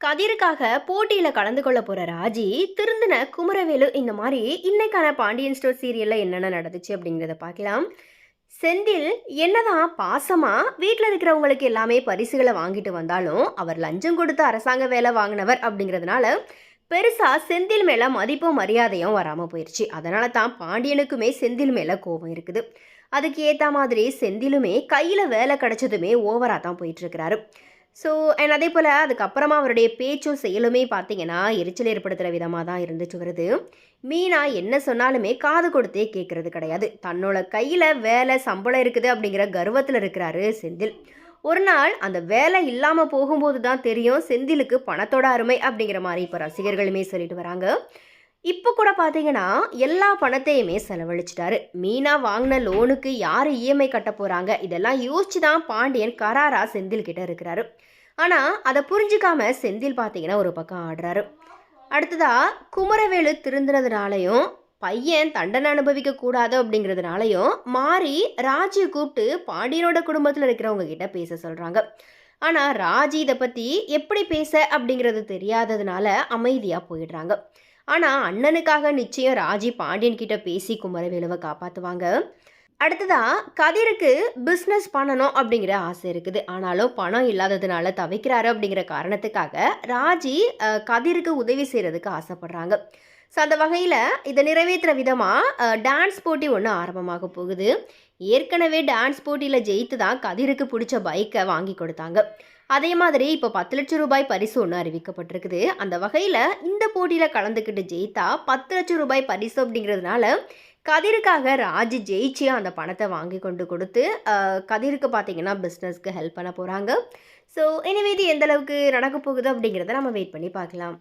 கதிருக்காக போட்டியில கலந்து கொள்ள போற ராஜி, திருந்தின குமரவேலு இந்த மாரி இன்னைக்கான பாண்டியன் ஸ்டோர் சீரியல்ல என்னென்ன நடந்துச்சு அப்படிங்கிறத பார்க்கலாம். செந்தில் என்னதான் பாசமா வீட்ல இருக்கிறவங்களுக்கு எல்லாமே பரிசுகள வாங்கிட்டு வந்தாலும், அவர் லஞ்சம் கொடுத்து அரசாங்க வேலை வாங்கினவர் அப்படிங்கிறதுனால, பெருசா செந்தில் மேல மதிப்பும் மரியாதையும் வராம போயிருச்சு. அதனால தான் பாண்டியனுக்குமே செந்தில் மேல கோபம் இருக்குது. அதுக்கு ஏத்த மாதிரி செந்திலுமே கையில வேலை கிடைச்சதுமே ஓவரா தான் போயிட்டு இருக்கிறாரு. ஸோ அண்ட் அதே போல் அதுக்கப்புறமா அவருடைய பேச்சும் செயலுமே பார்த்தீங்கன்னா எரிச்சல் ஏற்படுத்துகிற விதமாக தான் இருந்துச்சு வருது. மீனா என்ன சொன்னாலுமே காது கொடுத்தே கேட்கறது கிடையாது. தன்னோட கையில் வேலை சம்பளம் இருக்குது அப்படிங்கிற கர்வத்தில் இருக்கிறாரு செந்தில். ஒரு நாள் அந்த வேலை இல்லாமல் போகும்போது தான் தெரியும் செந்திலுக்கு பணத்தோட அருமை அப்படிங்கிற மாதிரி இப்போ ரசிகர்களுமே சொல்லிட்டு வராங்க. இப்போ கூட பார்த்தீங்கன்னா எல்லா பணத்தையுமே செலவழிச்சிட்டாரு. மீனா வாங்கின லோனுக்கு யார் இஎம்ஐ கட்ட போகிறாங்க இதெல்லாம் யோசிச்சு தான் பாண்டியன் கராரா செந்தில் கிட்ட இருக்கிறாரு. ஆனால் அதை புரிஞ்சுக்காம செந்தில் பார்த்தீங்கன்னா ஒரு பக்கம் ஆடுறாரு. அடுத்ததா குமரவேலு திருந்துறதுனாலையும் பையன் தண்டனை அனுபவிக்க கூடாது அப்படிங்கிறதுனாலையும் மாறி ராஜியை கூப்பிட்டு பாண்டியனோட குடும்பத்தில் இருக்கிறவங்க கிட்ட பேச சொல்கிறாங்க. ஆனால் ராஜி இதை பற்றி எப்படி பேச அப்படிங்கிறது தெரியாததுனால அமைதியாக போயிடுறாங்க. ஆனால் அண்ணனுக்காக நிச்சயம் ராஜி பாண்டியன் கிட்ட பேசி குமரவேலுவை காப்பாற்றுவாங்க. அடுத்ததா கதிருக்கு பிஸ்னஸ் பண்ணணும் அப்படிங்கிற ஆசை இருக்குது. ஆனாலும் பணம் இல்லாததுனால தவிக்கிறாரு அப்படிங்கிற காரணத்துக்காக ராஜி கதிருக்கு உதவி செய்கிறதுக்கு ஆசைப்படுறாங்க. ஸோ அந்த வகையில் இதை நிறைவேற்றுற விதமாக டான்ஸ் போட்டி ஒன்று ஆரம்பமாக போகுது. ஏற்கனவே டான்ஸ் போட்டியில் ஜெயித்து தான் கதிருக்கு பிடிச்ச பைக்கை வாங்கி கொடுத்தாங்க. அதே மாதிரி இப்போ 10 லட்சம் ரூபாய் பரிசு ஒன்று அறிவிக்கப்பட்டிருக்குது. அந்த வகையில் இந்த போட்டியில் கலந்துக்கிட்டு ஜெயித்தா 10 லட்சம் ரூபாய் பரிசு அப்படிங்கிறதுனால கதிருக்காக ராஜி ஜெயிச்சு அந்த பணத்தை வாங்கி கொண்டு கொடுத்து கதிருக்கு பார்த்தீங்கன்னா பிஸ்னஸ்க்கு ஹெல்ப் பண்ண போகிறாங்க. ஸோ எனிவே இது எந்த அளவுக்கு நடக்க போகுது அப்படிங்கிறத நம்ம வெயிட் பண்ணி பார்க்கலாம்.